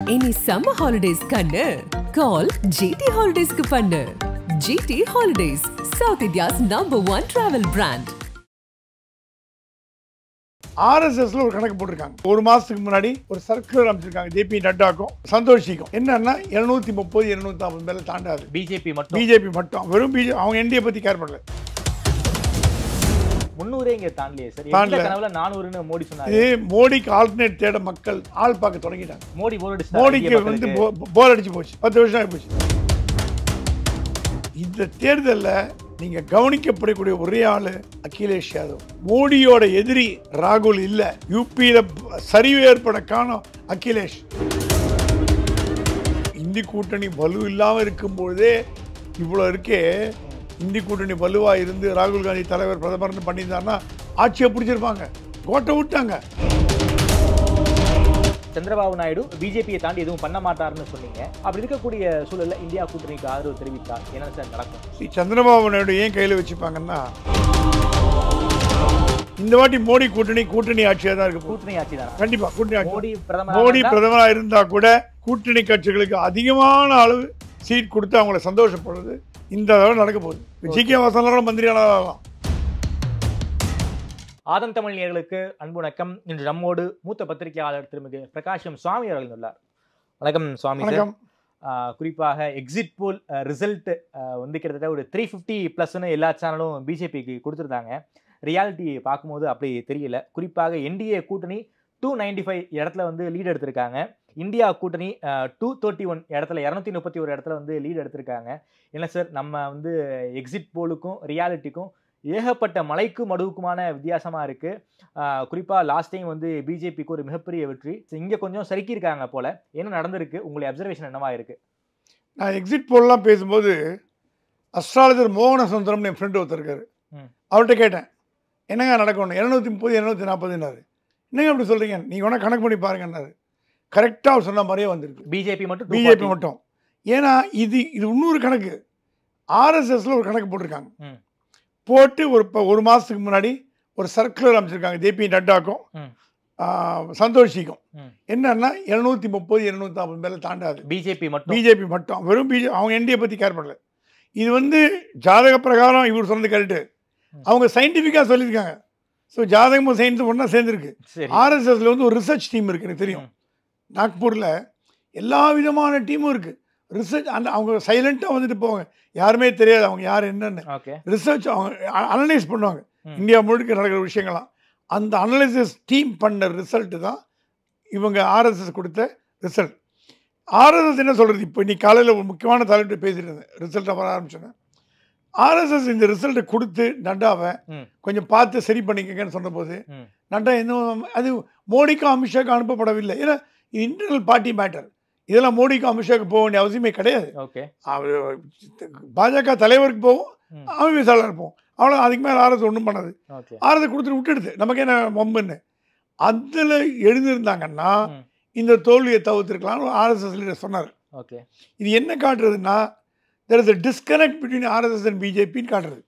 Any summer holidays kannu call GT Holidays ku pannu. GT Holidays, South India's #1 travel brand. RSSல ஒரு கணக்கு போட்டிருக்காங்க. ஒரு மாசத்துக்கு முன்னாடி ஒரு சர்க்குலர் அனுப்பிச்சிருக்காங்க ஜேபி நட்டாக்கும் சந்தோஷிக்கும். என்னன்னா 230 240 மேல தாண்டாது. பிஜேபி மட்டும் வெறும் அவங்க என்டிஏ பத்தி கேர் பண்ணல. 300 இங்க தாண்டலையே சார். இந்த கனவுல 400ன்னு மோடி சொன்னாரு. மோடிக்கு ஆல்டர்னேட் தேட மக்கள் ஆள் பார்க்க தொடங்கிட்டாங்க. மோடிக்கு வந்து போர் அடிச்சு போச்சு. 10 வருஷம் ஆகி போச்சு. இந்த தேர்தலில் நீங்க கவனிக்கப்படக்கூடிய ஒரே ஆளு அகிலேஷ் யாதவ். மோடியோட எதிரி ராகுல் இல்ல. யூபியில சரிவு ஏற்பட காரணம் அகிலேஷ். இந்தி கூட்டணி வலு இல்லாம இருக்கும் பொழுதே இவ்வளவு இருக்கே. இந்தி கூட்டணி வலுவா இருந்து ராகுல் காந்தி தலைவர் பிரதமர்னு பண்ணியிருந்தாருன்னா ஆட்சியை பிடிச்சிருப்பாங்க. கோட்டை விட்டாங்க. சந்திரபாபு நாயுடு பிஜேபியை தாண்டி எதுவும் பண்ண மாட்டாருன்னு சொன்னீங்க. அப்படி இருக்கக்கூடிய சூழல்ல இந்தியா கூட்டணிக்கு ஆதரவு தெரிவித்தார். என்ன சார் நடக்கும்? சந்திரபாபு நாயுடு ஏன் கையில் வச்சுப்பாங்கன்னா, இந்த வாட்டி மோடி கூட்டணி ஆட்சியா தான் இருக்கு. கூட்டணி ஆட்சி தான் கண்டிப்பா. கூட்டணி ஆட்சி. மோடி பிரதமராக இருந்தா கூட கூட்டணி கட்சிகளுக்கு அதிகமான அளவு சீட் கொடுத்து அவங்களை சந்தோஷப்படுறது இந்த தடவை நடக்க போகுது. ஜி.கே. வாசன் மந்திரியாளராகலாம். ஆதன் தமிழ் நேயர்களுக்கு அன்பு வணக்கம். இன்று நம்மோடு மூத்த பத்திரிகையாளர் திருமிகு பிரகாஷம் சுவாமி அவர்கள் உள்ளார். வணக்கம் சுவாமி சார். குறிப்பாக எக்ஸிட் போல் ரிசல்ட் வந்து கிட்டத்தட்ட ஒரு 350+ எல்லா சேனலும் பிஜேபிக்கு கொடுத்துருந்தாங்க. ரியாலிட்டி பார்க்கும்போது அப்படி தெரியல. குறிப்பாக என்டிஏ கூட்டணி 295 இடத்துல வந்து லீட் எடுத்திருக்காங்க. இந்தியா கூட்டணி 231 இடத்துல 231 இடத்துல வந்து லீட் எடுத்திருக்காங்க. என்ன சார், நம்ம வந்து எக்ஸிட் போலுக்கும் ரியாலிட்டிக்கும் ஏகப்பட்ட மலைக்கு மடுவுக்குமான வித்தியாசமா இருக்கு. குறிப்பாக லாஸ்ட் டைம் வந்து பிஜேபிக்கு ஒரு மிகப்பெரிய வெற்றி. இங்கே கொஞ்சம் சறுக்கியிருக்காங்க போல. என்ன நடந்திருக்கு? உங்களுடைய அப்சர்வேஷன் என்னவா இருக்கு? நான் எக்ஸிட் போல்லாம் பேசும்போது அஸ்ட்ராலஜர் மோகன சுந்தரம் என் ஃப்ரெண்டு ஒருத்தர் இருக்காரு. அவர்கிட்ட கேட்டேன், என்னங்க நடக்கணும்? 230 240 என்னங்க அப்படி சொல்றீங்க? நீங்க வேணா கணக்கு பண்ணி பாருங்கன்னாரு. கரெக்டாக அவர் சொன்ன மாதிரியே வந்திருக்கு. பிஜேபி மட்டும். ஏன்னா இது இன்னொரு கணக்கு. RSSல ஒரு கணக்கு போட்டிருக்காங்க. போட்டு ஒரு மாசத்துக்கு முன்னாடி ஒரு சர்க்குலர் அனுப்பிச்சிருக்காங்க ஜேபி நட்டாக்கும் சந்தோஷிக்கும். என்னன்னா 230 240 மேல தாண்டாது. பிஜேபி மட்டும் வெறும் அவங்க என்டிஏ பத்தி கேர் பண்ணல. இது வந்து ஜாதக பிரகாரம் இவர் சொன்னது கரெக்டு. அவங்க சயின்டிஃபிக்காக சொல்லியிருக்காங்க. ஸோ ஜாதகமும் சயின்ஸும் ஒன்றா சேர்ந்துருக்கு. RSSல வந்து ஒரு ரிசர்ச் டீம் இருக்குது. எனக்கு தெரியும், நாக்பூரில் எல்லா விதமான டீமும் இருக்குது. ரிசர்ச் அவங்க சைலண்ட்டாக வந்துட்டு போவாங்க. யாருமே தெரியாது அவங்க யார் என்னன்னு. ரிசர்ச் அவங்க அனலைஸ் பண்ணுவாங்க. இந்தியா முழுக்க நடக்கிற விஷயங்கள்லாம் அந்த அனலைசிஸ் டீம் பண்ண ரிசல்ட்டு தான் இவங்க RSS கொடுத்த ரிசல்ட். RSS என்ன சொல்கிறது? இப்போ இன்னைக்கு காலையில் ஒரு முக்கியமான தலைவர்கிட்ட பேசிட்டு இருந்தேன். ரிசல்ட்டை வர ஆரம்பிச்சேன். RSS இந்த ரிசல்ட்டை கொடுத்து நட்டாவை கொஞ்சம் பார்த்து சரி பண்ணிக்கங்கன்னு சொன்னபோது நட்டா இன்னும் அது மோடிக்கும் அமித்ஷாவுக்கு அனுப்பப்படவில்லை. ஏன்னா இது இன்டர்னல் பார்ட்டி மேட்டர். இதெல்லாம் மோடிக்கும் அமித்ஷாவுக்கு போக வேண்டிய அவசியமே கிடையாது. அவர் பாஜக தலைவருக்கு போகும், அமித்ஷாவில் போகும், அவ்வளோ. அதுக்கு மேலே RSS ஒன்றும் பண்ணாது. RSS கொடுத்துட்டு விட்டுடுது. நமக்கு என்ன மொம்புன்னு அதில் எழுதியிருந்தாங்கன்னா இந்த தோல்வியை தவிர்த்திருக்கலாம்னு RSS லீடர் சொன்னார். இது என்ன காட்டுறதுன்னா, there is a disconnect between RSS and BJPன்னு காட்டுறது.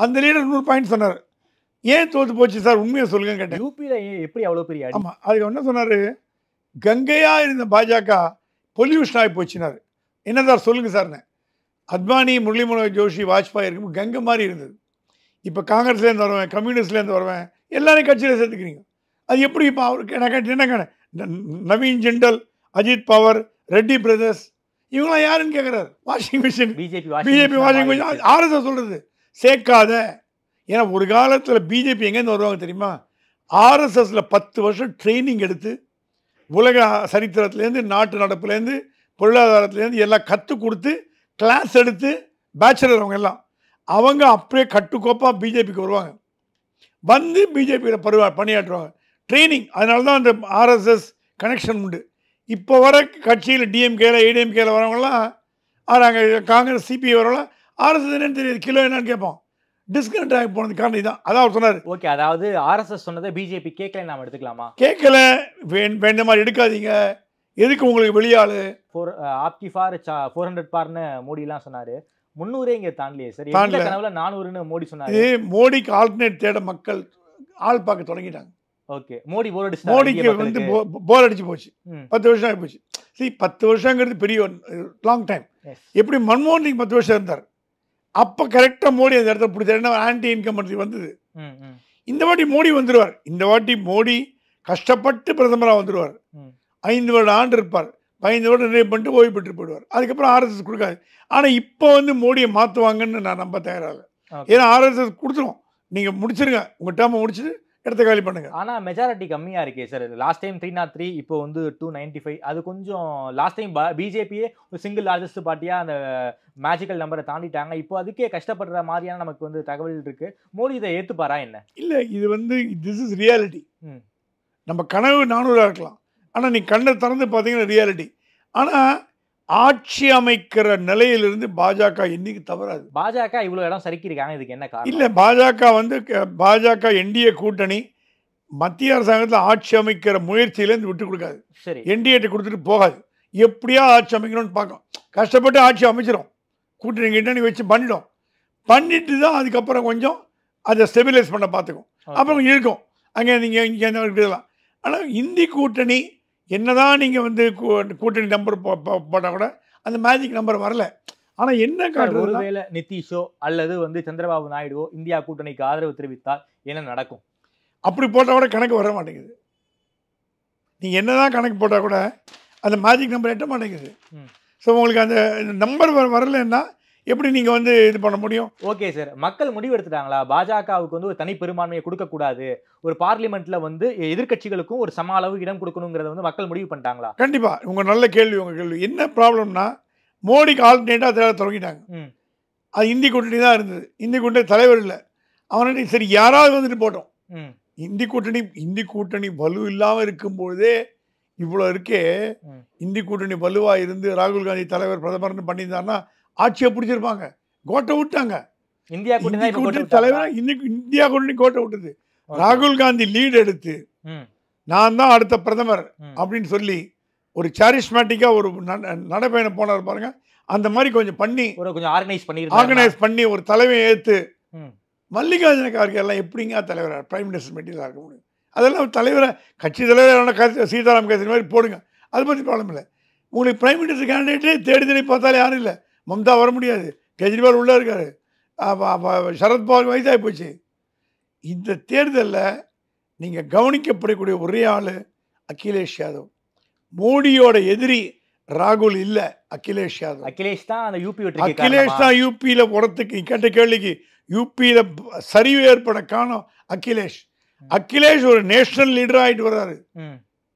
அந்த லீடர் 100 பாயிண்ட் சொன்னார். ஏன் தோத்து போச்சு சார், உண்மையை சொல்லுங்க கேட்டேன். யூபியில் எப்படி அவ்வளோ பெரிய? ஆமாம், அதுக்கு என்ன சொன்னார், கங்கையா இருந்த பாஜக பொல்யூஷன் ஆகி போச்சுனாரு. என்ன சார் சொல்லுங்க சார்னு. அத்வானி, முரளி மனோகர் ஜோஷி, வாஜ்பாய் இருக்கும் கங்கை மாதிரி இருந்தது. இப்போ காங்கிரஸ்லேருந்து வருவேன், கம்யூனிஸ்ட்லேருந்து வருவேன், எல்லாரையும் கட்சியில் சேர்த்துக்கிறீங்க. அது எப்படி? இப்போ அவருக்கு என்ன நவீன் ஜிண்டல், அஜித் பவர், ரெட்டி பிரதர்ஸ் இவங்களாம் யாருன்னு கேட்குறாரு. Washing machine, BJP washing machine. RSS சொல்கிறது சேர்க்காத. ஏன்னா ஒரு காலத்தில் பிஜேபி எங்கேருந்து வருவாங்க தெரியுமா? RSSல 10 வருஷம் ட்ரைனிங் எடுத்து உலக சரித்திரத்துலேருந்து, நாட்டு நடப்புலேருந்து, பொருளாதாரத்துலேருந்து எல்லாம் கற்றுக் கொடுத்து கிளாஸ் எடுத்து பேச்சுலர் அவங்க அப்படியே கட்டுக்கோப்பாக பிஜேபிக்கு வருவாங்க. வந்து பிஜேபியில் பணியாற்றுவாங்க. ட்ரைனிங். அதனால தான் அந்த RSS கனெக்ஷன் உண்டு. இப்போ வர கட்சியில் டிஎம்கேல ஏடிஎம்கேல வரவங்களாம் நாங்கள் காங்கிரஸ் சிபிஐ வரவங்களாம் RSS என்னன்னு தெரியாது, கிலோ என்னன்னு கேட்போம். டிஸ்கனெக்ட் ஆகி போனது காரணம் இதுதான். அதான் அவர் சொன்னார். ஓகே, அதாவது RSS சொன்னதை பிஜேபி கேட்கல, நாம எடுத்துக்கலாமா? கேட்கல, வேண்ட மாதிரி எடுக்காதீங்க. எதுக்கு உங்களுக்கு வெளியாளு? ஆப்கி ஃபார் 400 பார்னு மோடிலாம் சொன்னாரு. 300 இங்கே தாண்டலையே சார். இந்த கனவுல 400ன்னு மோடி சொன்னாரு. மோடிக்கு ஆல்டர்னேட் தேட மக்கள் ஆள் பார்க்க தொடங்கிட்டாங்க. ஓகே மோடி மோடிக்கு வந்து போர் அடிச்சு போச்சு. 10 வருஷம் ஆகி போச்சு. சரி 10 வருஷங்கிறது பெரிய லாங் டைம். எப்படி மன்மோகன் சிங் 10 வருஷம் இருந்தார். அப்போ கரெக்டாக மோடி அந்த இடத்த பிடிச்சாருன்னா ஆன்டி இன்கம்பன்சி வந்தது. இந்த வாட்டி மோடி வந்துடுவார். இந்த வாட்டி மோடி கஷ்டப்பட்டு பிரதமராக வந்துடுவார். 5 வருட ஆண்டு இருப்பார். 15 வருடம் நிறைவு பண்ணிட்டு ஓய்வு பெற்று போயிடுவார். அதுக்கப்புறம் ஆர்எஸ்எஸ் கொடுக்காது. ஆனால் இப்போ வந்து மோடியை மாற்றுவாங்கன்னு நான் நம்ப தயாராக. ஏன்னா ஆர்எஸ்எஸ் கொடுத்துரும், நீங்கள் முடிச்சிருங்க, உங்கள் டேர்மை முடிச்சுட்டு இடத்த காலி பண்ணுங்க. ஆனால் மெஜாரிட்டி கம்மியாக இருக்கே சார். லாஸ்ட் டைம் 303, இப்போ வந்து 295. அது கொஞ்சம் லாஸ்ட் டைம் பிஜேபியே ஒரு சிங்கிள் லார்ஜஸ்ட் பார்ட்டியாக அந்த மேஜிக்கல் நம்பரை தாண்டிட்டாங்க. இப்போ அதுக்கே கஷ்டப்படுற மாதிரியான நமக்கு வந்து தகவல் இருக்கு. மோடி இதை ஏற்றுப்பாரா என்ன? இல்லை, இது வந்து திஸ் இஸ் ரியாலிட்டி. நம்ம கனவு 400 இருக்கலாம், ஆனால் நீ கண்ணை திறந்து பார்த்தீங்கன்னா ரியாலிட்டி. ஆனால் ஆட்சி அமைக்கிற நிலையிலிருந்து பாஜக இன்னைக்கு தவறாது. பாஜக இவ்வளோ இடம் சரிக்கிருக்காங்க, இதுக்கு என்ன காரணம்? இல்லை, பாஜக வந்து பாஜக என்டிஏ கூட்டணி மத்திய அரசாங்கத்தில் ஆட்சி அமைக்கிற முயற்சியிலேருந்து விட்டு கொடுக்காது. சரி, என்டிஏட்ட கொடுத்துட்டு போகாது. எப்படியா ஆட்சி அமைக்கணும்னு பார்க்கும். கஷ்டப்பட்டு ஆட்சி அமைச்சிடும், கூட்டணி கிட்டணி வச்சு பண்ணிட்டு தான் அதுக்கப்புறம் கொஞ்சம் அதை ஸ்டெபிலைஸ் பண்ண பார்த்துக்கும். அப்புறம் இருக்கும் அங்கே நீங்கள் இங்கே இருக்கலாம். ஆனால் இந்தி கூட்டணி என்னதான் நீங்கள் வந்து கூட்டணி நம்பர் போட்டால் கூட அந்த மேஜிக் நம்பர் வரல. ஆனால் என்ன காட்டுறது, ஒருவேளை நிதிஷோ அல்லது வந்து சந்திரபாபு நாயுடுவோ இந்தியா கூட்டணிக்கு ஆதரவு தெரிவித்தால் என்ன நடக்கும்? அப்படி போட்டால் கூட கணக்கு வர மாட்டேங்குது. நீங்கள் என்னதான் கணக்கு போட்டால் கூட அந்த மேஜிக் நம்பர் எட்ட மாட்டேங்குது. ஸோ உங்களுக்கு அந்த நம்பர் வரலன்னா எப்படி நீங்கள் வந்து இது பண்ண முடியும்? ஓகே சார், மக்கள் முடிவு எடுத்துட்டாங்களா பாஜகவுக்கு வந்து ஒரு தனி பெரும்பான்மையை கொடுக்கக்கூடாது, ஒரு பார்லிமெண்ட்ல வந்து எதிர்கட்சிகளுக்கும் ஒரு சம அளவு இடம் கொடுக்கணுங்கிறத வந்து மக்கள் முடிவு பண்ணிட்டாங்களா? கண்டிப்பாக. உங்கள் நல்ல கேள்வி. உங்கள் கேள்வி என்ன ப்ராப்ளம்னா, மோடிக்கு ஆல்டர்னேட்டாக தேட தொடங்கிட்டாங்க. அது இந்தி கூட்டணி தான் இருந்தது. இந்தி கூட்டணி தலைவர் இல்லை. அவனை சரி யாராவது வந்துட்டு போட்டோம். இந்தி கூட்டணி வலு இல்லாமல் இருக்கும்பொழுதே இவ்வளோ இருக்கே. இந்தி கூட்டணி வலுவாக இருந்து ராகுல் காந்தி தலைவர் பிரதமர்னு பண்ணியிருந்தாருன்னா ஆட்சியை பிடிச்சிருப்பாங்க. கோட்டை விட்டாங்க. இந்தியா கூட்டணி தலைவர் இந்தியா கூட்டணி கோட்டை விட்டது. ராகுல் காந்தி லீடு எடுத்து நான் தான் அடுத்த பிரதமர் அப்படின்னு சொல்லி ஒரு சாரிஸ்மேட்டிக்காக ஒரு நடைபயணம் போனார் பாருங்க. அந்த மாதிரி கொஞ்சம் பண்ணி கொஞ்சம் ஆர்கனைஸ் பண்ணி ஒரு தலைமையை ஏற்று மல்லிகார்ஜுன கார்கே எல்லாம் எப்படிங்க தலைவராக பிரைம் மினிஸ்டர் மெட்டீரியலாக இருக்க முடியும்? அதெல்லாம் தலைவரை கட்சி தலைவரான சீதாராம் கேசரி மாதிரி போடுங்க, அதை பற்றி ப்ராப்ளம் இல்லை. உங்களுக்கு பிரைம் மினிஸ்டர் கேண்டிடேட்டே தேடி பார்த்தாலே யாரும் இல்லை. மம்தா வர முடியாது, கெஜ்ரிவால் உள்ளே இருக்காரு, சரத்பவார் வயசாகி போச்சு. இந்த தேர்தலில் நீங்கள் கவனிக்கப்படக்கூடிய ஒரே ஆள் அகிலேஷ் யாதவ். மோடியோட எதிரி ராகுல் இல்லை, அகிலேஷ் யாதவ். அகிலேஷ் தான் யூபியில் போகிறதுக்கு கேட்ட கேள்விக்கு யூபியில் சரிவு ஏற்பட காரணம் அகிலேஷ் ஒரு நேஷனல் லீடர் ஆகிட்டு வர்றாரு.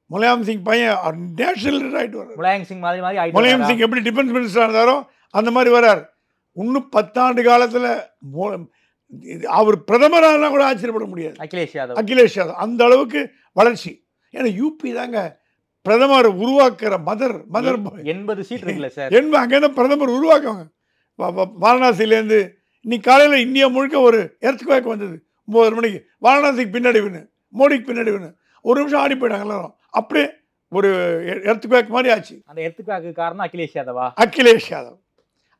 முலாயம் சிங் பையன் நேஷனல் லீடர் ஆகிட்டு வர்றாரு. முலாயம் சிங் எப்படி டிஃபென்ஸ் மினிஸ்டர் இருந்தாரோ அந்த மாதிரி வர்றார். இன்னும் 10 ஆண்டு காலத்தில் அவர் பிரதமரானா கூட ஆச்சரியப்பட முடியாது. அகிலேஷ் யாதவ் அந்த அளவுக்கு வளர்ச்சி. ஏன்னா யூபி தாங்க பிரதமர் உருவாக்குற மதர் 80 சீட் இருக்குல்ல சார். அங்கேருந்து பிரதமர் உருவாக்குவாங்க. வாரணாசியிலேருந்து இன்னைக்கு காலையில் இந்தியா முழுக்க ஒரு எர்த்குவேக் வந்தது 9 மணிக்கு. வாரணாசிக்கு பின்னடைவுன்னு, மோடிக்கு பின்னடைவுன்னு ஒரு நிமிஷம் ஆடி போயிட்டாங்க எல்லாரும். அப்படியே ஒரு எர்த்குவேக் மாதிரி ஆச்சு. அந்த எர்த்குவேக்கு காரணம் அகிலேஷ் யாதவா?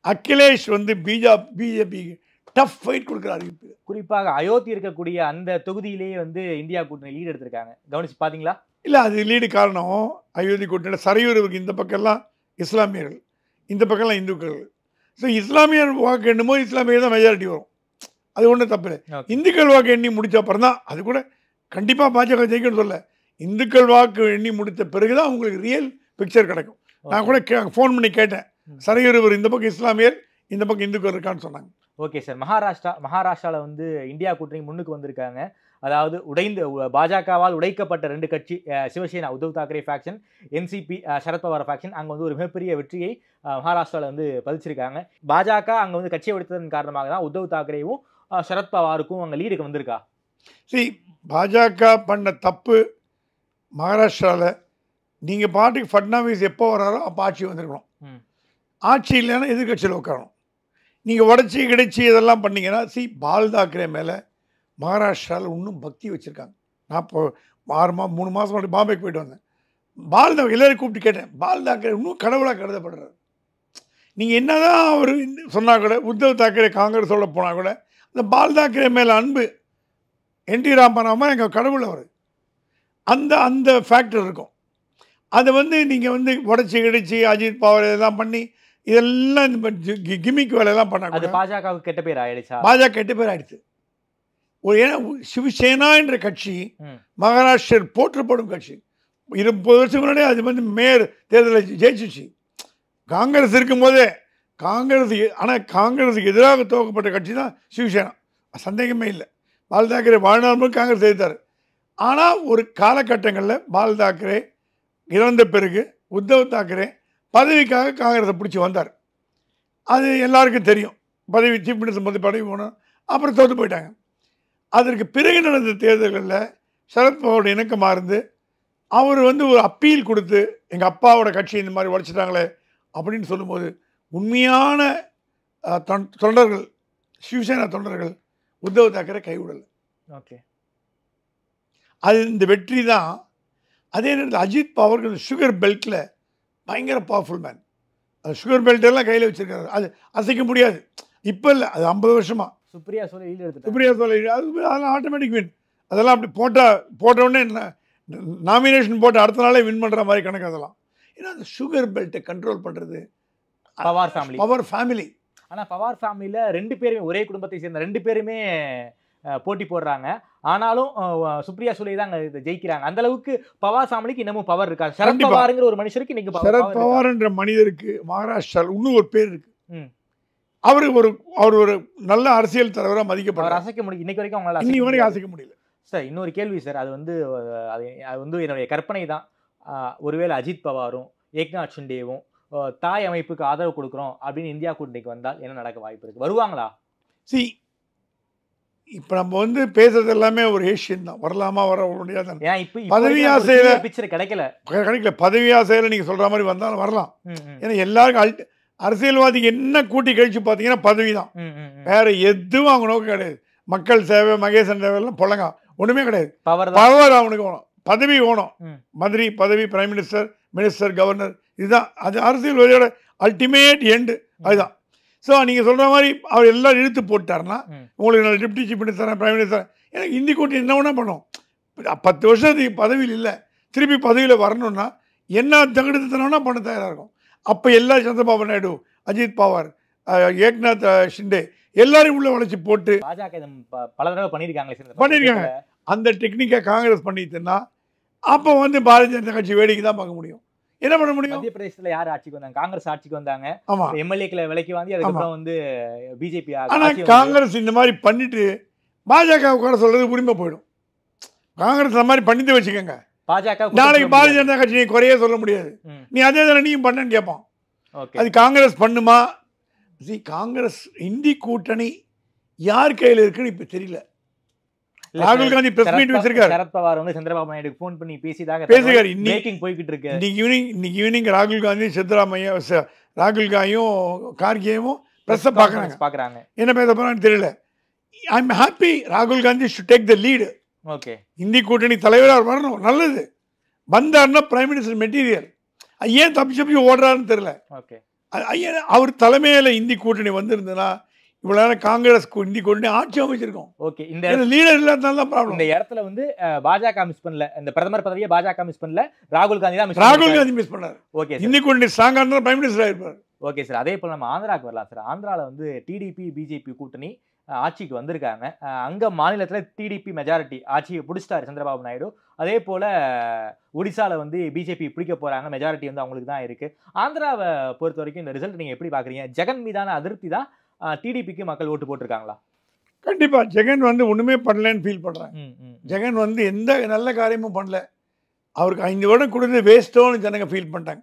அகிலேஷ் வந்து பிஜேபி டஃப் ஃபைட் கொடுக்குறாரு. குறிப்பாக அயோத்தி இருக்கக்கூடிய அந்த தொகுதியிலேயே வந்து இந்தியா கூட்டணி லீடு எடுத்திருக்காங்க. கவனிச்சு பார்த்தீங்களா? இல்லை, அது லீடு காரணம் அயோத்தி கூட்டணி சரையூருக்கு இந்த பக்கம்லாம் இஸ்லாமியர்கள், இந்த பக்கம்லாம் இந்துக்கள். ஸோ இஸ்லாமியர் வாக்கு எண்ணும்போது இஸ்லாமியர் தான் மெஜாரிட்டி வரும். அது ஒன்றும் தப்பு இல்லை. இந்துக்கள் வாக்கு எண்ணி முடித்த அப்புறம் தான் அது கூட கண்டிப்பாக பாஜக ஜெயிக்கணும்னு சொல்ல. இந்துக்கள் வாக்கு எண்ணி முடித்த பிறகு தான் உங்களுக்கு ரியல் பிக்சர் கிடைக்கும். நான் கூட ஃபோன் பண்ணி கேட்டேன், சரையூர் இந்த பக்கம் இஸ்லாமியர், இந்த பக்கம் இந்துக்கள் இருக்கான்னு சொன்னாங்க. ஓகே சார், மகாராஷ்டிராவில் வந்து இந்தியா கூட்டணி முன்னுக்கு வந்திருக்காங்க. அதாவது பாஜகவால் உடைக்கப்பட்ட 2 கட்சி, Shiv Sena Uddhav Thackeray faction, NCP Sharad Pawar faction, அங்கே வந்து ஒரு மிகப்பெரிய வெற்றியை மகாராஷ்டிராவில் வந்து பதிச்சிருக்காங்க. பாஜக அங்கே வந்து கட்சியை உடைத்ததன் காரணமாக தான் உத்தவ் தாக்கரேவும் சரத்பவாருக்கும் அங்கே லீடுக்கு வந்திருக்கா? சரி, பாஜக பண்ண தப்பு மகாராஷ்டிராவில். நீங்கள் பாட்டுக்கு ஃபட்னாவிஸ் எப்போ வராரோ அப்போ ஆட்சி வந்திருக்கணும். ஆட்சி இல்லைன்னா எதிர்கட்சியில் உட்காரணும். நீங்கள் உடச்சி கிடைச்சி இதெல்லாம் பண்ணிங்கன்னா பால் தாக்கரே மேலே மகாராஷ்டிராவில் இன்னும் பக்தி வச்சுருக்காங்க. நான் இப்போ 3 மாதம் முன்னாடி பாம்பேக்கு போயிட்டு வந்தேன். பால் தாக்கரே எல்லோரும் கூப்பிட்டு கேட்டேன், பால் தாக்கரே இன்னும் கடவுளாக கருதப்படுறாரு. நீங்கள் என்ன தான் அவர் சொன்னால் கூட, உத்தவ் தாக்கரே காங்கிரஸோட போனால் கூட அந்த பால் தாக்கரே மேலே அன்பு, என்டி ராமராவ் எங்கள் கடவுள் அவர். அந்த அந்த ஃபேக்டர் இருக்கும். அதை வந்து நீங்கள் வந்து உடச்சி கிடிச்சு அஜித் பவார் இதெல்லாம் பண்ணி இதெல்லாம் இந்த கிமிக் வேலையெல்லாம் பண்ண பாஜகவுக்கு கெட்ட பேர் ஆயிடுச்சா? பாஜக கெட்ட பேர் ஆயிடுச்சு. ஒரு ஏன்னா சிவசேனா என்ற கட்சி மகாராஷ்டிரர் போற்றப்படும் கட்சி. 20 வருஷம் முன்னாடியே அது வந்து மேயர் தேர்தலில் ஜெயிச்சிச்சு. காங்கிரஸ் இருக்கும்போதே ஆனால் காங்கிரஸுக்கு எதிராக துவக்கப்பட்ட கட்சி தான் சிவசேனா, சந்தேகமே இல்லை. பால் தாக்கரே வாழ்நாள் முழுக்க காங்கிரஸ் எதிர்த்தார். ஆனால் ஒரு காலகட்டங்களில் பால் தாக்கரே இறந்த பிறகு உத்தவ் தாக்கரே பதவிக்காக காங்கிரஸை பிடிச்சி வந்தார். அது எல்லாருக்கும் தெரியும். பதவி சீஃப் மினிஸ்டர் போது பதவி போனோம், அப்புறம் தோற்று போயிட்டாங்க. அதற்கு பிறகு நடந்த தேர்தல்களில் சரத்பவாரோட இணக்கமாக இருந்து அவர் வந்து ஒரு அப்பீல் கொடுத்து எங்கள் அப்பாவோட கட்சி இந்த மாதிரி உடைச்சிட்டாங்களே அப்படின்னு சொல்லும்போது உண்மையான தொண்டர்கள், சிவசேனா தொண்டர்கள் உத்தவ் தாக்கரே கைவிடலை. ஓகே, அது இந்த வெற்றி தான். அதே நேரத்தில் அஜித் பவார் சுகர் பெல்ட்டில் பயங்கர பவர்ஃபுல் மேன். அது சுகர் பெல்ட்டெல்லாம் கையில் வச்சுருக்காரு. அது அசைக்க முடியாது. இப்போ இல்லை, அது 50 வருஷமாக. சுப்ரியா சோலை அதெல்லாம் ஆட்டோமேட்டிக் வின். அதெல்லாம் அப்படி போட்டவுடனே நாமினேஷன் போட்டு அடுத்த நாளே வின் பண்ணுற மாதிரி கணக்கு. அதெல்லாம் ஏன்னா அந்த சுகர் பெல்ட்டை கண்ட்ரோல் பண்ணுறது பவர் ஃபேமிலி. ஆனால் பவார் ஃபேமிலியில் 2 பேருமே ஒரே குடும்பத்தை சேர்ந்த 2 பேருமே போட்டி போடுறாங்க. ஆனாலும் சுப்ரியா சோலை தான் இதை ஜெயிக்கிறாங்க. அந்த அளவுக்கு பவார் ஃபேமிலிக்கு இன்னமும் பவர் இருக்காது. சரத் பவார்ங்கிற ஒரு மனுஷருக்கு இன்னைக்கு சரத் பவார் என்ற மனிதருக்கு மகாராஷ்டிராவில் இன்னும் ஒரு பேர் இருக்கு. அவர் ஒரு நல்ல அரசியல் தலைவராக மதிக்கப்படுறார். அசைக்க முடியும் இன்னைக்கு வரைக்கும் அவங்களால இன்னைக்கு வரைக்கும் அசைக்க முடியல. சார் இன்னொரு கேள்வி சார், அது வந்து என்னுடைய கற்பனை தான். ஒருவேளை அஜித் பவாரும் ஏக்நாத் ஷிண்டேவும் தாய் அமைப்புக்கு ஆதரவு கொடுக்குறோம் அப்படின்னு இந்தியா கூட்டணிக்கு வந்தால் என்ன நடக்க வாய்ப்பு இருக்கு? வருவாங்களா? இப்போ நம்ம வந்து பேசுறது எல்லாமே ஒரு ஏஷியன் தான். வரலாமா வர முடியாது. பதவி ஆசையில பிக்சர் கிடைக்கல. பதவி ஆசையில நீங்க சொல்ற மாதிரி வந்தாலும் வரலாம். ஏன்னா எல்லாருக்கும் அரசியல்வாதிக்கு என்ன கூட்டி கழிச்சு பார்த்தீங்கன்னா பதவி தான். வேற எதுவும் அவங்க நோக்கம் கிடையாது. மக்கள் சேவை, மகேசன் சேவைலாம் பொழங்க ஒண்ணுமே கிடையாது. பவர் அவனுக்கு வேணும், பதவி வேணும். மந்திரி பதவி, பிரைம் மினிஸ்டர், கவர்னர், இதுதான் அது அரசியல்வாதியோட அல்டிமேட் எண்டு. அதுதான். ஸோ நீங்கள் சொல்கிற மாதிரி அவர் எல்லாம் இழுத்து போட்டார்னா உங்களுக்கு நான் deputy chief minister, prime minister, எனக்கு இந்தி கூட்டி என்ன வேணா பண்ணும். 10 வருஷத்துக்கு பதவியில் இல்லை, திருப்பி பதவியில் வரணும்னா என்ன தகுதித்தனம்னா பண்ண தயாராக இருக்கும். அப்போ எல்லா சந்திரபாபு நாயுடு, அஜித் பவார், ஏக்நாத் ஷிண்டே எல்லாரையும் உள்ள வளைச்சி போட்டு பாஜக பல தடவை பண்ணியிருக்காங்க. அந்த டெக்னிக்கை காங்கிரஸ் பண்ணிட்டுன்னா அப்போ வந்து பாரதிய ஜனதா கட்சி வேடிக்கை தான் பார்க்க முடியும். என்ன பண்ண முடியும்? மத்திய பிரதேசத்துல யார் ஆட்சிக்கு வந்தாங்க? காங்கிரஸ் ஆட்சிக்கு வந்தாங்க. ஆமா, எம்எல்ஏக்களை விலைக்கு வாங்கி அதுக்கப்புறம் வந்து பிஜேபி. ஆனா காங்கிரஸ் இந்த மாதிரி பண்ணிட்டு பாஜக கூட சொல்றது உரிமை போயிடும். காங்கிரஸ் அந்த மாதிரி பண்ணிட்டு வச்சுக்கோங்க. பாஜக நாளைக்கு பாரதிய ஜனதா கட்சி நீ குறையே சொல்ல முடியாது. நீ அதே தானே நீயும் பண்ணன்னு கேட்பான். அது காங்கிரஸ் பண்ணுமா? காங்கிரஸ் இந்தி கூட்டணி யார் கையில் இருக்குன்னு இப்ப தெரியல. ராகுல் காந்தி பிரஸ் மீட் வச்சிருக்காரு. சரத் பவார் வந்து சந்திரபாபு நாயுடுக்கு ஃபோன் பண்ணி பேசிட்டாங்க. மீட்டிங் போயிட்டு இருக்கு. இன்னைக்கு ஈவினிங் ராகுல் காந்தி, சித்தராமையா, ராகுல் காந்தியும் கார்கேயும் பிரஸ் பார்க்கறாங்க. என்ன பேச போறான்னு தெரியல. ஐ எம் ஹாப்பி ராகுல் Gandhi should take the lead. Okay, Hindi கூட்டணி தலைவராக வரணும், நல்லது. வந்தாருன்னா பிரைம் மினிஸ்டர் மெட்டீரியல். ஏன் தப்பி ஓடுறாருன்னு தெரியல. ஓகே, அவர் தலைமையில இந்தி கூட்டணி வந்திருந்ததுன்னா இவ்வளவு காங்கிரஸ் இந்தி கூட்டணி ஆட்சி அமைச்சிருக்கோம். ஓகே, இந்த லீடர் இல்லாதனால தான் ப்ராப்ளம். இந்த இடத்துல வந்து பாஜக மிஸ் பண்ணல, இந்த பிரதமர் பதவியை பாஜக மிஸ் பண்ணல, ராகுல் காந்தி தான் மிஸ் பண்ணாரு. ஓகே, இந்தி கூட்டணி ஸ்ட்ராங்கா இருந்தா பிரைம் மினிஸ்டர் ஆயிருப்பாரு. ஓகே சார், அதே போல நம்ம ஆந்திராவுக்கு வரலாம் சார். ஆந்திராவில் வந்து டிடிபி பிஜேபி கூட்டணி ஆட்சிக்கு வந்திருக்காங்க. அங்கே மாநிலத்தில் டிடிபி மெஜாரிட்டி ஆட்சியை பிடிச்சிட்டாரு சந்திரபாபு நாயுடு. அதே போல் ஒடிசாவில் வந்து பிஜேபி பிடிக்க போகிறாங்க, மெஜாரிட்டி வந்து அவங்களுக்கு தான் இருக்குது. ஆந்திராவை பொறுத்த வரைக்கும் இந்த ரிசல்ட் நீங்கள் எப்படி பார்க்குறீங்க? ஜெகன் மீதான அதிருப்தி தான் டிடிபிக்கு மக்கள் ஓட்டு போட்டிருக்காங்களா? கண்டிப்பாக ஜெகன் வந்து ஒன்றுமே பண்ணலன்னு ஃபீல் பண்ணுறாங்க. ஜெகன் வந்து எந்த நல்ல காரியமும் பண்ணல. அவருக்கு 5 வருடம் கொடுத்து வேஸ்ட்டோன்னு ஜனங்க ஃபீல் பண்ணிட்டாங்க.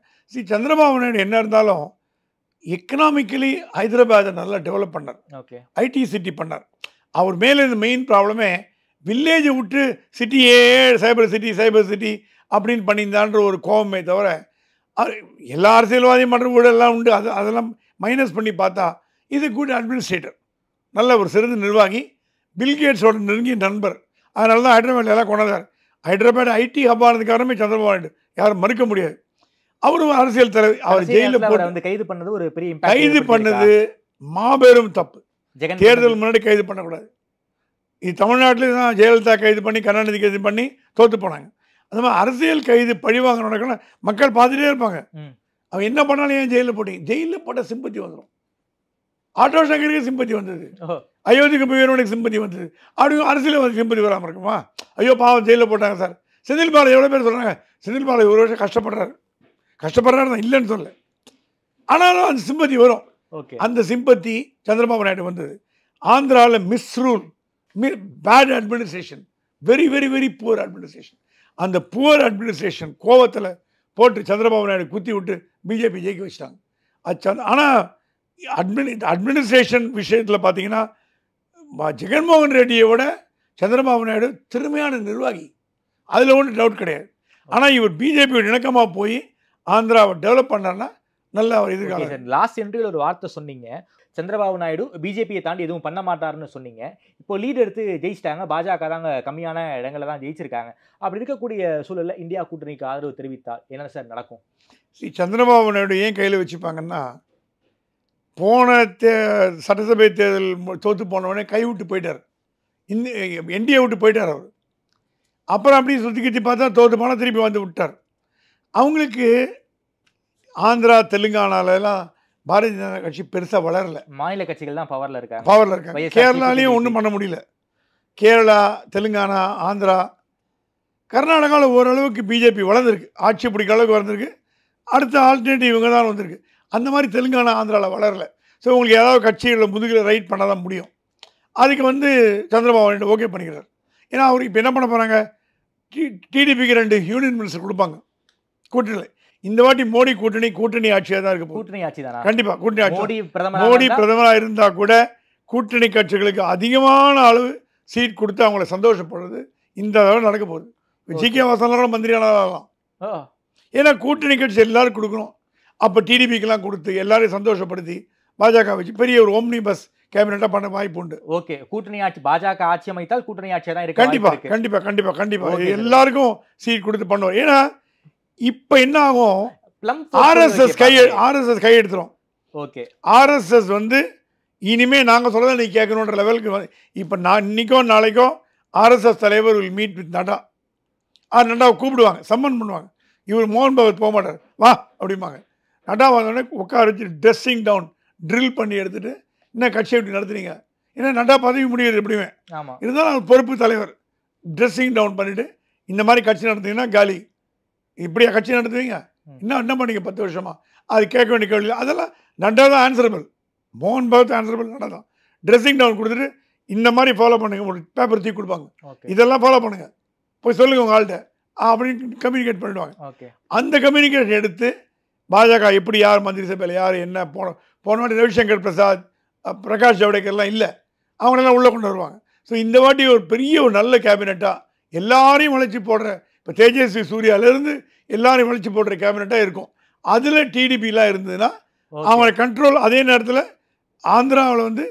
சந்திரபாபு நாயுடு என்ன இருந்தாலும் எக்கனாமிக்கலி ஹைதராபாத்தை நல்லா டெவலப் பண்ணார். ஓகே, ஐடி சிட்டி பண்ணார். அவர் மேலே இந்த மெயின் ப்ராப்ளமே வில்லேஜை விட்டு சிட்டியே சைபர் சிட்டி அப்படின்னு பண்ணியிருந்தான்ற ஒரு கோபமே தவிர எல்லா அரசியல்வாதியும் பண்ணுற ஊழலாம் உண்டு. அதெல்லாம் மைனஸ் பண்ணி பார்த்தா இது குட் அட்மினிஸ்ட்ரேட்டர், நல்ல ஒரு சிறந்த நிர்வாகி, பில்கேட்ஸோட நெருங்கிய நண்பர். அதனால தான் ஹைதராபாத் எல்லாம் கொண்டாந்தார். ஹைதராபாத் ஐடி ஹப் ஆனதுக்கு காரணமே சந்திரபாபு நாயுடு, யாரும் மறுக்க முடியாது. அவரும் அரசியல் தலைவர். அவர் ஜெயிலில் போட்டு கைது பண்ணது ஒரு பெரிய கைது பண்ணது மாபெரும் தப்பு. தேர்தல் முன்னாடி கைது பண்ணக்கூடாது. இது தமிழ்நாட்டில் தான் ஜெயலலிதா கைது பண்ணி, கருணாநிதி கைது பண்ணி தோற்று போனாங்க. அந்த மாதிரி அரசியல் கைது பழிவாங்க நடக்கணும் மக்கள் பார்த்துட்டே இருப்பாங்க. அவன் என்ன பண்ணாலும் ஏன் ஜெயிலில் போட்டீங்க? ஜெயிலில் போட்ட சிம்பத்தி வந்துடும். ஆட்டோ சங்கருக்கு சிம்பத்தி வந்தது, அயோத்திக்கு போய் சிம்பத்தி வந்தது. அப்படி அரசியல் வந்து சிம்பத்தி வராமல் இருக்குமா? ஐயோ பாவம் ஜெயிலில் போட்டாங்க சார். செந்தில் பாலாஜி எவ்வளோ பேர் சொல்கிறாங்க, செந்தில் பாலாஜி ஒரு வருஷம் கஷ்டப்படுறாரு தான் இல்லைன்னு சொல்ல. ஆனாலும் அந்த சிம்பத்தி வரும். அந்த சிம்பத்தி சந்திரபாபு நாயுடு வந்தது. ஆந்திராவில் misrule, bad administration, very very very poor administration. அந்த புவர் அட்மினிஸ்ட்ரேஷன் கோவத்தில் போட்டு சந்திரபாபு நாயுடு குத்தி விட்டு பிஜேபி ஜெயிக்க வச்சிட்டாங்க. ஆனால் அட்மினிஸ்ட்ரேஷன் விஷயத்தில் பார்த்தீங்கன்னா ஜெகன்மோகன் ரெட்டியை விட சந்திரபாபு நாயுடு திறமையான நிர்வாகி, அதில் ஒன்றும் டவுட் கிடையாது. ஆனால் இவர் பிஜேபியோட இணக்கமாக போய் ஆந்திராவை டெவலப் பண்ணார்னா நல்ல ஒரு எதிர்காலம். லாஸ்ட் இன்டர்வியூல ஒரு வார்த்தை சொன்னீங்க, சந்திரபாபு நாயுடு பிஜேபியை தாண்டி எதுவும் பண்ண மாட்டாருன்னு சொன்னீங்க. இப்போ லீட் எடுத்து ஜெயிச்சிட்டாங்க, பாஜக தாங்க கம்மியான இடங்களை தான் ஜெயிச்சிருக்காங்க. அப்படி இருக்கக்கூடிய சூழலில் இந்தியா கூட்டணிக்கு ஆதரவு தெரிவித்தால் என்ன சார் நடக்கும்? சந்திரபாபு நாயுடு ஏன் கையில் வச்சுப்பாங்கன்னா, போன சட்டசபை தேர்தல் தோற்று போனவொடனே கைவிட்டு போயிட்டார், என்டிஏ விட்டு போயிட்டார் அவர். அப்புறம் அப்படி சுற்றி கிட்டி பார்த்தா தோற்று போனால் திருப்பி வந்து விட்டார். அவங்களுக்கு ஆந்திரா தெலுங்கானாலெல்லாம் பாரதிய ஜனதா கட்சி பெருசாக வளரல, மாநில கட்சிகள் தான் பவரில் இருக்காங்க. கேரளாலையும் ஒன்றும் பண்ண முடியல. கேரளா, தெலுங்கானா, ஆந்திரா, கர்நாடகாவில் ஓரளவுக்கு பிஜேபி வளர்ந்துருக்கு, ஆட்சி பிடிக்க அளவுக்கு வளர்ந்துருக்கு. அடுத்த ஆல்டர்னேட்டிவ் இவங்க தான் வந்திருக்கு. அந்த மாதிரி தெலுங்கானா, ஆந்திராவில் வளரல. ஸோ உங்களுக்கு ஏதாவது கட்சிகளில் முதுகில் ரைட் பண்ண தான் முடியும். அதுக்கு வந்து சந்திரபாபு நாயுடு ஓகே பண்ணிக்கிறார். ஏன்னா அவர் இப்போ என்ன பண்ண போகிறாங்க, டிடிபிக்கு 2 யூனியன் மினிஸ்டர் கொடுப்பாங்க கூட்டணியில். இந்த வாட்டி மோடி கூட்டணி ஆட்சியாக தான் இருக்கு. கூட்டணி ஆட்சி தான் கண்டிப்பாக கூட்டணி ஆட்சி. மோடி பிரதமராக இருந்தால் கூட கூட்டணி கட்சிகளுக்கு அதிகமான அளவு சீட் கொடுத்து அவங்கள சந்தோஷப்படுறது இந்த தடவை நடக்க போகுது. ஜிகே வாசனெலாம் மந்திரியானாலாம். ஏன்னா கூட்டணி கட்சி எல்லாரும் கொடுக்கணும். அப்போ டிடிபிக்கெல்லாம் கொடுத்து எல்லாரையும் சந்தோஷப்படுத்தி பாஜக வச்சு பெரிய ஒரு ஓம்னி பஸ் கேபினெட்டாக பண்ண வாய்ப்பு உண்டு. ஓகே, கூட்டணி ஆட்சி பாஜக ஆட்சி அமைத்தால் கூட்டணி ஆட்சியாக தான் இருக்கு. கண்டிப்பாக எல்லாருக்கும் சீட் கொடுத்து பண்ணுவோம். ஏன்னா இப்போ என்ன ஆகும், ஆர்எஸ்எஸ் கை எடுத்துரும். ஓகே, ஆர்எஸ்எஸ் வந்து இனிமேல் நாங்கள் சொல்கிறத நீ கேட்கணுன்ற லெவலுக்கு இப்போ இன்னைக்கோ நாளைக்கோ ஆர்எஸ்எஸ் தலைவர் வில் மீட் வித் நட்டா. நட்டாவை கூப்பிடுவாங்க, சம்மன் பண்ணுவாங்க. இவர் மோகன் பகவத் போக மாட்டார், வா அப்படிம்பாங்க. நட்டா வந்தோடனே உட்கார வச்சு ட்ரெஸ்ஸிங் டவுன் ட்ரில் பண்ணி எடுத்துகிட்டு இன்னும் கட்சியை எப்படி நடத்துறீங்க, ஏன்னா நட்டா பதவி முடியாது எப்படியுமே. இருந்தாலும் அவர் பொறுப்பு தலைவர். ட்ரெஸ்ஸிங் டவுன் பண்ணிவிட்டு இந்த மாதிரி கட்சி நடத்துங்கன்னா காலி, இப்படியா கட்சி நடத்துவீங்க, இன்னும் என்ன பண்ணீங்க 10 வருஷமா, அது கேட்க வேண்டிய கேள்வி. அதெல்லாம் நட்டா தான் ஆன்சரபிள், மோகன் பகவத் ஆன்சரபிள் நட்டா தான். ட்ரெஸ்ஸிங் டவுன் கொடுத்துட்டு இந்த மாதிரி ஃபாலோ பண்ணுங்க, ஒரு பேப்பர் தூக்கி கொடுப்பாங்க, இதெல்லாம் ஃபாலோ பண்ணுங்க, போய் சொல்லுங்கள் உங்கள் ஆள்கிட்ட அப்படின்னு கம்யூனிகேட் பண்ணிடுவாங்க. அந்த கம்யூனிகேஷன் எடுத்து பாஜக எப்படி யார் மந்திரி சபையில் யார் என்ன போன வாட்டி ரவிசங்கர் பிரசாத், பிரகாஷ் ஜவடேக்கர்லாம் இல்லை, அவங்களெல்லாம் உள்ளே கொண்டு வருவாங்க. ஸோ இந்த வாட்டி ஒரு பெரிய ஒரு நல்ல கேபினெட்டாக எல்லாரையும் வளைச்சி போடுற, இப்போ தேஜஸ்வி சூர்யாவிலேருந்து எல்லாரையும் வளைச்சி போடுற கேபினெட்டாக இருக்கும். அதில் டிடிபிலாம் இருந்ததுன்னா அவங்கள கண்ட்ரோல், அதே நேரத்தில் ஆந்திராவில் வந்து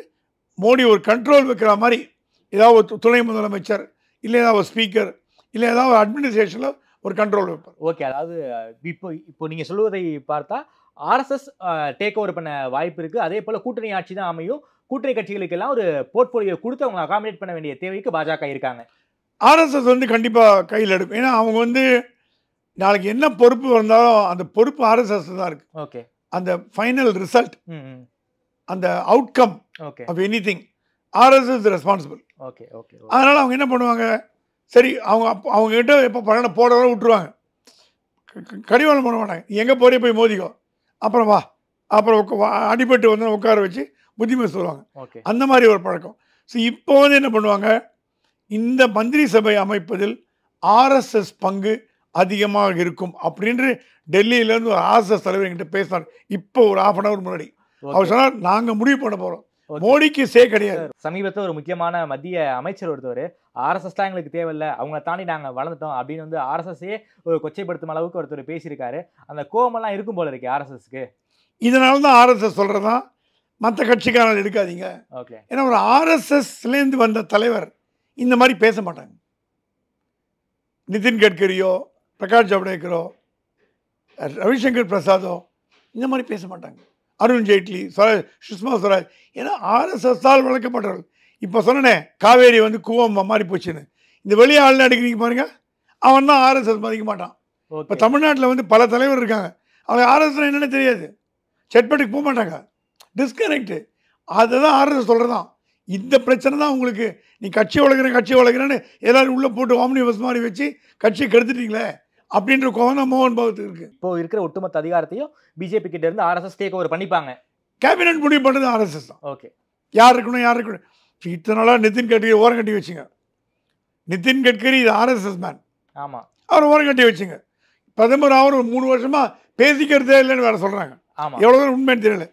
மோடி ஒரு கண்ட்ரோல் வைக்கிற மாதிரி ஏதாவது ஒரு துணை முதலமைச்சர் இல்லை ஏதாவது ஒரு ஸ்பீக்கர் இல்லை ஏதாவது ஒரு அட்மினிஸ்ட்ரேஷனில் ஒரு கண்ட்ரோல் வைப்பார். ஓகே, அதாவது இப்போ நீங்கள் சொல்லுவதை பார்த்தா ஆர்எஸ்எஸ் டேக் ஓவர் பண்ண வாய்ப்பு இருக்குது. அதே போல் கூட்டணி ஆட்சி தான் அமையும். கூட்டணி கட்சிகளுக்கெல்லாம் ஒரு போர்ட்ஃபோலியோ கொடுத்து அவங்க அகாமடேட் பண்ண வேண்டிய தேவைக்கு பாஜக இருக்காங்க. ஆர்எஸ்எஸ் வந்து கண்டிப்பாக கையில் எடுக்கும். ஏன்னா அவங்க வந்து நாளைக்கு என்ன பொறுப்பு வந்தாலும் அந்த பொறுப்பு ஆர்எஸ்எஸ் தான் இருக்குது. ஓகே, அந்த ஃபைனல் ரிசல்ட், அந்த outcome of anything RSS responsible. Okay okay, அதனால் அவங்க என்ன பண்ணுவாங்க, சரி அவங்ககிட்ட எப்போ பணம் போட வர விட்டுருவாங்க, கடிவாளம் பண்ண மாட்டாங்க. எங்கே போறிய போய் மோதிக்கோ, அப்புறம் வா, அப்புறம் அடிபட்டு வந்து உட்கார வச்சு புத்திமதி சொல்லுவாங்க. அந்த மாதிரி ஒரு பழக்கம். ஸோ இப்போ வந்து என்ன பண்ணுவாங்க, இந்த மந்திரி சபை அமைப்பதில் ஆர்எஸ்எஸ் பங்கு அதிகமாக இருக்கும் அப்படின்று டெல்லியிலேருந்து ஒரு ஆர்எஸ்எஸ் தலைவர் என்கிட்ட பேசினார். இப்போ ஒரு 1/2 hour முன்னாடி அவர் சொன்னார், நாங்கள் முடிவு பண்ண போகிறோம், மோடிக்கு சே கிடையாது. சமீபத்தில் ஒரு முக்கியமான மத்திய அமைச்சர் ஒருத்தவர் ஆர்எஸ்எஸ் எங்களுக்கு தேவையில்லை, அவங்க தாண்டி நாங்கள் வளர்ந்துட்டோம் அப்படின்னு வந்து ஆர்எஸ்எஸ்ஸே ஒரு கொச்சைப்படுத்தும் அளவுக்கு ஒருத்தர் பேசியிருக்காரு. அந்த கோவமெல்லாம் இருக்கும் போல இருக்கு ஆர்எஸ்எஸ்க்கு. இதனால தான் ஆர்எஸ்எஸ் சொல்கிறதான் மற்ற கட்சிக்காரர்கள் எடுக்காதீங்க. ஓகே, ஏன்னா ஒரு ஆர்எஸ்எஸ்லேருந்து வந்த தலைவர் இந்த மாதிரி பேச மாட்டாங்க. நிதின் கட்கரியோ பிரகாஷ் ஜவடேக்கரோ ரவிசங்கர் பிரசாதோ இந்த மாதிரி பேச மாட்டாங்க. அருண் ஜேட்லி, சுஷ்மா ஸ்வராஜ், ஏன்னா ஆர்எஸ்எஸ்ஸால் வளர்க்கப்பட்டவர்கள். இப்போ சொன்னேன் காவேரி வந்து கூவம் மாறி போச்சுன்னு, இந்த வெளியே ஆள்னு அடிக்கிறீங்க பாருங்க, அவன் தான் ஆர்எஸ்எஸ் மதிக்க மாட்டான். இப்போ தமிழ்நாட்டில் வந்து பல தலைவர் இருக்காங்க, அவங்க ஆர்எஸ்எஸ் என்னென்னு தெரியாது, செட்பட்டுக்கு போக மாட்டாங்க, டிஸ்கனெக்டு. அதை தான் ஆர்எஸ்எஸ் சொல்கிறதான். இந்த பிரச்சனை தான் உங்களுக்கு. நீ கட்சி வளர்க்குறேன்னு எல்லாரும் உள்ளே போட்டு ஆம்னி பஸ் மாதிரி வச்சு கட்சியை கெடுத்துட்டீங்களே அப்படின்ற கோவம் தான் மோகன் பகவத்துக்கு இருக்குது. இப்போ இருக்கிற ஒட்டுமொத்த அதிகாரத்தையும் பிஜேபி கிட்ட இருந்து ஆர்எஸ்எஸ் டேக் ஓவர் பண்ணிப்பாங்க. கேபினெட் முடிவு பண்ணுறது ஆர்எஸ்எஸ் தான். ஓகே, யார் இருக்கணும். இத்தனை நாளாக நிதின் கட்கரி ஓரம் கட்டி வச்சுங்க. நிதின் கட்கரி இது ஆர்எஸ்எஸ் மேன். ஆமாம், அவர் ஓரம் கட்டி வச்சுங்க. பிரதமர் அவர் ஒரு 3 வருஷமாக பேசிக்கிறதே இல்லைன்னு வேறு சொல்கிறாங்க. ஆமாம், எவ்வளோ தூரம் உண்மைன்னு தெரியல.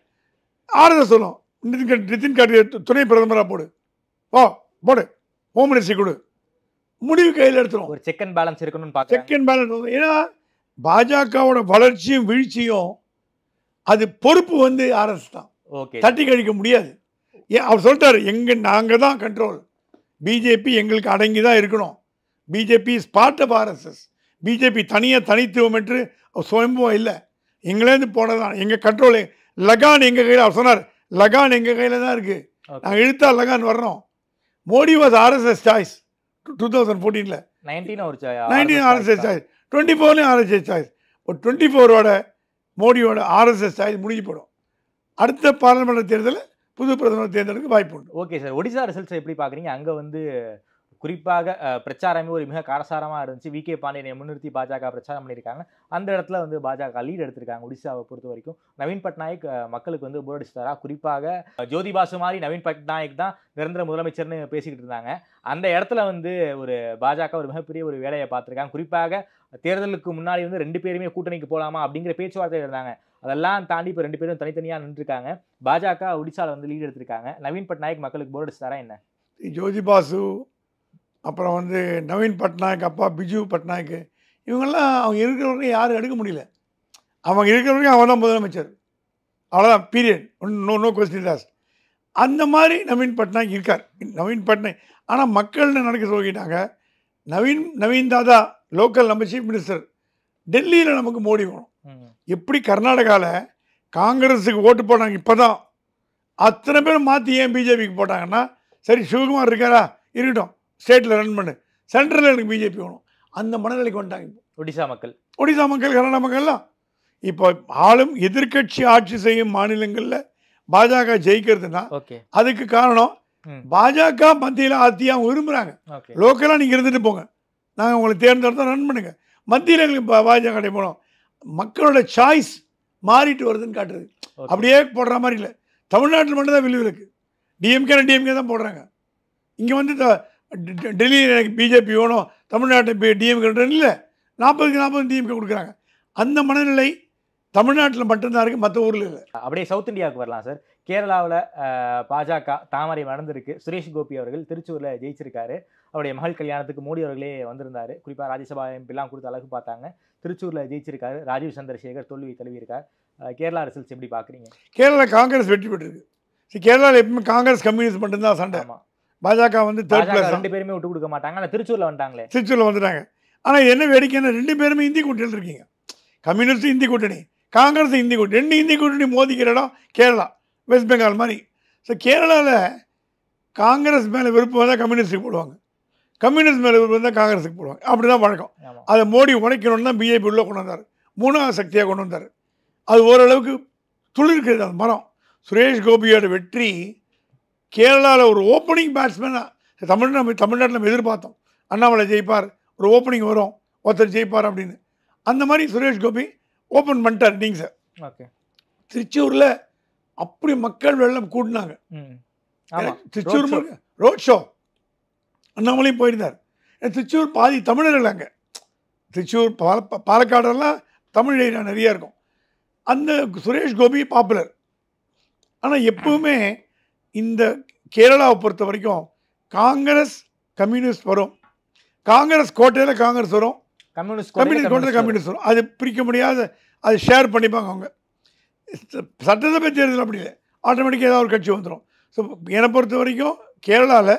ஆர்எஸ்எஸ் சொல்லும், நிதின் கட்கரி துணை பிரதமராக போடு, ஹோம் மினிஸ்ட்ரி கொடு, முடிவு கையில் எடுத்துரும். ஒரு செக் அண்ட் பேலன்ஸ் இருக்கணும்னு செக் அண்ட் பேலன்ஸ். ஏன்னா பாஜகவோட வளர்ச்சியும் வீழ்ச்சியும் அது பொறுப்பு வந்து ஆர்எஸ்எஸ் தான். ஓகே, தட்டி கழிக்க முடியாது. அவர் சொல்லிட்டாரு, நாங்கள் தான் கண்ட்ரோல், பிஜேபி எங்களுக்கு அடங்கி தான் இருக்கணும். BJP is part of RSS. BJP தனித்துவம் என்று சுயம்புவா இல்லை, எங்களேருந்து போனதான் எங்கள் கண்ட்ரோலு. லகான் எங்கள் கையில், அவர் சொன்னார் லகான் எங்கள் கையில் தான் இருக்குது, நாங்கள் இழுத்தா லகான் வரணும். Modi was RSS choice 2014. 19 RSS choice, 24 RSS choice. இப்போ 24ஓட மோடியோட ஆர்எஸ்எஸ் சாய்ஸ் முடிஞ்சு போடும். அடுத்த பாராளுமன்ற தேர்தலில் புது பிரதமர் தேர்ந்தெடுக்க வாய்ப்பு உண்டு. ஓகே சார், ஒடிசா ரிசல்ட்ஸ் எப்படி பார்க்குறீங்க? அங்கே வந்து குறிப்பாக பிரச்சாரமே ஒரு மிக காரசாரமாக இருந்துச்சு. விகே பாண்டியனை முன்னிறுத்தி பாஜக பிரச்சாரம் பண்ணியிருக்காங்க. அந்த இடத்துல வந்து பாஜக லீட் எடுத்திருக்காங்க ஒடிசாவை பொறுத்த வரைக்கும். நவீன் பட்நாயக் மக்களுக்கு வந்து போர் அடிச்சிட்டாரா? குறிப்பாக ஜோதி பாசு மாதிரி நவீன் பட்நாயக் தான் நிரந்தர முதலமைச்சர்னு பேசிக்கிட்டு இருந்தாங்க. அந்த இடத்துல வந்து ஒரு பாஜக ஒரு மிகப்பெரிய ஒரு வேலையை பார்த்துருக்காங்க. குறிப்பாக தேர்தலுக்கு முன்னாடி வந்து 2 பேருமே கூட்டணிக்கு போகலாமா அப்படிங்கிற பேச்சுவார்த்தை இருந்தாங்க. அதெல்லாம் தாண்டி இப்போ 2 பேரும் தனித்தனியாக நின்றுருக்காங்க. பாஜக ஒடிசாவில் வந்து லீட் எடுத்திருக்காங்க. நவீன் பட்நாயக் மக்களுக்கு போர் அடிச்சிட்டாரா என்ன? ஜோதி பாசு, அப்புறம் வந்து நவீன் பட்நாயக் அப்பா பிஜு பட்நாயக், இவங்கெல்லாம் அவங்க இருக்கிறவங்க யாரும் எடுக்க முடியல. அவங்க இருக்கிறவங்க அவன் தான் முதலமைச்சர், அவ்வளோதான், பீரியட். No question asked. அந்த மாதிரி நவீன் பட்நாயக் இருக்கார். நவீன் பட்நாயக் ஆனால் மக்கள்னு நடக்க சொல்லிட்டாங்க. நவீன் தாதா லோக்கல் நம்ம சீஃப் மினிஸ்டர், டெல்லியில் நமக்கு மோடி வேணும். எப்படி கர்நாடகாவில் காங்கிரஸுக்கு ஓட்டு போட்டாங்க, இப்போ தான் அத்தனை பேரும் மாற்றி ஏன் பிஜேபிக்கு போட்டாங்கன்னா, சரி சிவகுமார் இருக்காரா, இருக்கட்டும், ஸ்டேட்டில் ரன் பண்ணு, சென்ட்ரலில் எனக்கு பிஜேபி வேணும், அந்த மனநிலைக்கு வந்துட்டாங்க ஒடிசா மக்கள், கர்நாடகா மக்கள்லாம். இப்போ ஆளும் எதிர்கட்சி ஆட்சி செய்யும் மாநிலங்களில் பாஜக ஜெயிக்கிறதுனா அதுக்கு காரணம் பாஜக மத்தியில் ஆட்சியை அவங்க விரும்புகிறாங்க. லோக்கலாக நீங்கள் இருந்துட்டு போங்க, நாங்கள் உங்களுக்கு தேர்ந்தெடுத்தா ரன் பண்ணுங்க, மத்தியில் எங்களுக்கு பாஜக கடை போனோம். மக்களோட சாய்ஸ் மாறிட்டு வருதுன்னு காட்டுறது. அப்படியே போடுற மாதிரி இல்லை. தமிழ்நாட்டில் மட்டும் தான் வில்லுவிலுக்கு டிஎம்கே தான் போடுறாங்க. இங்கே வந்து டெல்லியில் எனக்கு பிஜேபி வேணும், தமிழ்நாட்டை டிஎம்கே இல்லை, 40-40 டிஎம்கே கொடுக்குறாங்க. அந்த மனநிலை தமிழ்நாட்டில் மட்டும்தான் இருக்குது, மற்ற ஊரில் இல்லை. அப்படியே சவுத் இந்தியாவுக்கு வரலாம் சார். கேரளாவில் பாஜக தாமரை நடந்திருக்கு. சுரேஷ் கோபி அவர்கள் திருச்சூரில் ஜெயிச்சிருக்காரு. அவருடைய மகள் கல்யாணத்துக்கு மோடி அவர்களே வந்திருந்தார். குறிப்பாக ராஜ்யசபா எம்பிலாம் கொடுத்து அழகு பார்த்தாங்க. திருச்சூரில் ஜெயிச்சிருக்காரு. ராஜீவ் சந்திரசேகர் தோல்வி தழுவியிருக்கார். கேரளா ரிசல்ட்ஸ் எப்படி பார்க்குறீங்க? கேரளா காங்கிரஸ் வெற்றி பெற்றிருக்கு. கேரளாவில் எப்பவுமே காங்கிரஸ் கம்யூனிஸ்ட் மட்டும்தான் சண்டை. பாஜக வந்து 2 பேருமே விட்டு கொடுக்க மாட்டாங்க. ஆனால் திருச்சூரில் வந்துட்டாங்க. ஆனால் என்ன வேடிக்கைன்னா 2 பேருமே இந்தி கூட்டணியில் இருக்கீங்க. கம்யூனிஸ்ட் இந்தி கூட்டணி, காங்கிரஸ் இந்தி கூட்டணி, 2 இந்தி கூட்டணி மோதிக்கிற இடம் கேரளா, வெஸ்ட் பெங்கால் மாதிரி. ஸோ கேரளாவில் காங்கிரஸ் மேலே விருப்பம் வந்தால் கம்யூனிஸ்ட்டுக்கு போடுவாங்க, கம்யூனிஸ்ட் மேலே விருப்பம் வந்தால் காங்கிரஸுக்கு போடுவாங்க. அப்படி தான் வழக்கம். அதை மோடி உடைக்கணும்னு தான் பிஜேபி உள்ளே கொண்டு வந்தார், 3ஆவது சக்தியாக கொண்டு வந்தார். அது ஓரளவுக்கு துளிர்க்கிறது அந்த மரம். சுரேஷ் கோபியோட வெற்றி கேரளாவில் ஒரு ஓப்பனிங் பேட்ஸ்மேனாக தமிழ்நாட்டில் நம்ம எதிர்பார்த்தோம். அண்ணாமலை ஜெயிப்பார், ஒரு ஓப்பனிங் வரும், ஒருத்தர் ஜெயிப்பார் அப்படின்னு. அந்த மாதிரி சுரேஷ் கோபி ஓப்பன் பண்ணிட்டார் இன்னிங்ஸை. திருச்சூரில் அப்படி மக்கள் வெள்ளம் கூட்டினாங்க. திருச்சூர் ரோட் ஷோ, அண்ணாமலையும் போயிருந்தார். திருச்சூர் பாதி தமிழர்கள் அங்கே. திருச்சூர் பாலக்காடெல்லாம் தமிழ் ஏரியா நிறையா இருக்கும். அந்த சுரேஷ் கோபி பாப்புலர். ஆனால் எப்பவுமே இந்த கேரளாவை பொறுத்த வரைக்கும் காங்கிரஸ் கம்யூனிஸ்ட் வரும், காங்கிரஸ் கோட்டையில் காங்கிரஸ் வரும், கம்யூனிஸ்ட் கோட்டையில் கம்யூனிஸ்ட் வரும். அது பிரிக்க முடியாத, அது ஷேர் பண்ணிப்பாங்க அவங்க. சட்டசபை தேர்தல் அப்படி இல்லை, ஆட்டோமேட்டிக்காக ஏதாவது ஒரு கட்சி வந்துடும். ஸோ என்னை பொறுத்த வரைக்கும் கேரளாவில்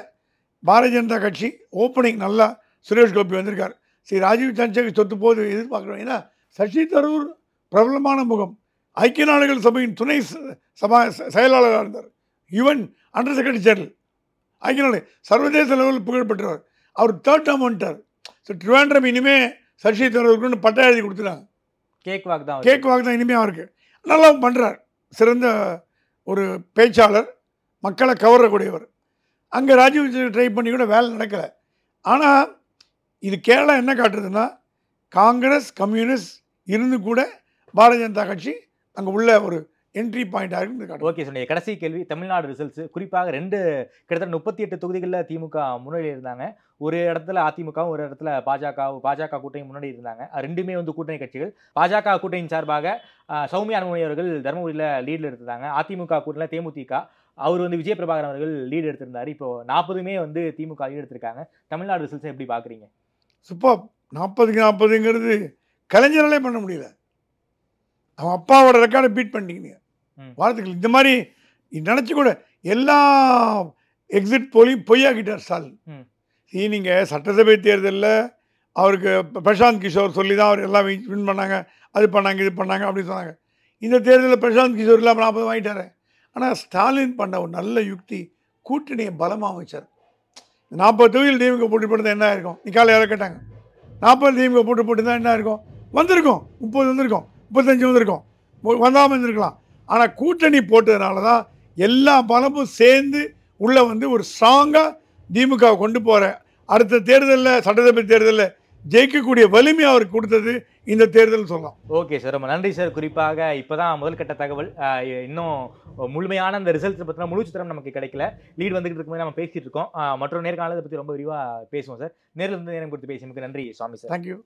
பாரதிய ஜனதா கட்சி ஓப்பனிங் நல்லா சுரேஷ் கோபி வந்திருக்கார். சரி, ராஜீவ் சந்திரசேகர் சொத்து போது எதிர்பார்க்குறோம். ஏன்னா சசி தரூர் பிரபலமான முகம், ஐக்கிய நாடுகள் சபையின் துணை செயலாளராக இருந்தார், யுஎன் அண்டர் செக்ரட்டரி ஜெனரல், ஐக்கிய நாடு சர்வதேச லெவலில் புகழ்பெற்றவர். அவர் 3rd டேர்ம் வந்துட்டார். ஸோ ட்ரிவாண்ட்ரம் இனிமேல் சசி தரூருக்கு பட்டா எழுதி கொடுத்துட்டாங்க. கேக் வாக் தான் இனிமேல் அவருக்கு நல்லா பண்ணுறார். சிறந்த ஒரு பேச்சாளர், மக்களை கவரக்கூடியவர். அங்கே ராஜீவ் ட்ரை பண்ணி கூட வேலை நடக்கலை. ஆனால் இது கேரளா என்ன காட்டுறதுன்னா, காங்கிரஸ் கம்யூனிஸ்ட் இருந்து கூட பாரதிய ஜனதா கட்சி அங்கே உள்ள ஒரு என்ட்ரி பாயிண்டாக இருக்கு. ஓகே சார், கடைசி கேள்வி, தமிழ்நாடு ரிசல்ட்ஸ் குறிப்பாக கிட்டத்தட்ட 38 தொகுதிகளில் திமுக முன்னாடி இருந்தாங்க. ஒரு இடத்துல அதிமுகவும் ஒரு இடத்துல பாஜக கூட்டணி முன்னாடி இருந்தாங்க. ரெண்டுமே வந்து கூட்டணி கட்சிகள். பாஜக கூட்டணியின் சார்பாக சௌமியா அன்புமணி அவர்கள் தருமபுரியில் லீடில் எடுத்தாங்க. அதிமுக கூட்டணியில் தேமுதிக அவர் வந்து விஜய பிரபாகரன் அவர்கள் லீடு எடுத்திருந்தாரு. இப்போ 40மே வந்து திமுக லீடு எடுத்திருக்காங்க. தமிழ்நாடு ரிசல்ட்ஸ் எப்படி பார்க்குறீங்க? சூப்பர். 40-40ங்கிறது கலைஞராலே பண்ண முடியல. அவன் அப்பாவோட ரெக்கார்டை பீட் பண்ணிட்டீங்க. வாழ்த்துக்கள். இந்த மாதிரி நினச்சி கூட எல்லா எக்ஸிட் போலையும் பொய்யாக்கிட்டார் ஸ்டாலின். நீங்கள் சட்டசபை தேர்தலில் அவருக்கு பிரசாந்த் கிஷோர் சொல்லி தான் அவர் எல்லாம் வின் பண்ணாங்க, அது பண்ணாங்க, இது பண்ணாங்க அப்படின்னு சொன்னாங்க. இந்த தேர்தலில் பிரசாந்த் கிஷோர் இல்லாமல் 40 வாங்கிட்டாரு. ஆனால் ஸ்டாலின் பண்ண ஒரு நல்ல யுக்தி, கூட்டணியை பலமாக வச்சார். 40 தொகுதியில் திமுக போட்டு போட்டு என்ன இருக்கும்? நிக்கால யாரை கேட்டாங்க, 40 திமுக போட்டு தான் என்ன இருக்கும்? வந்திருக்கும், 30 வந்திருக்கும், 35 வந்திருக்கும், வந்தாமல் இருந்திருக்கலாம். ஆனால் கூட்டணி போட்டதுனால தான் எல்லா பலமும் சேர்ந்து உள்ளே வந்து ஒரு ஸ்ட்ராங்காக திமுக கொண்டு போகிற அடுத்த தேர்தலில், சட்டசபை தேர்தலில் ஜெயிக்கக்கூடிய வலிமை அவருக்கு கொடுத்தது இந்த தேர்தல் சொல்லலாம். ஓகே சார், ரொம்ப நன்றி சார். குறிப்பாக இப்போ தான் முதல் கட்ட தகவல், இன்னும் முழுமையான அந்த ரிசல்ட்ஸ் பற்றின முழு சித்திரம் நமக்கு கிடைக்கல. லீட் வந்துகிட்டு இருக்கும்போது நம்ம பேசிகிட்டு இருக்கோம். மற்றொரு நேர்காணலை பற்றி ரொம்ப விரிவாக பேசுவோம் சார். நேரில் இருந்து நேரம் கொடுத்து பேசியதுக்கு நன்றி சுவாமி சார். தேங்க்யூ.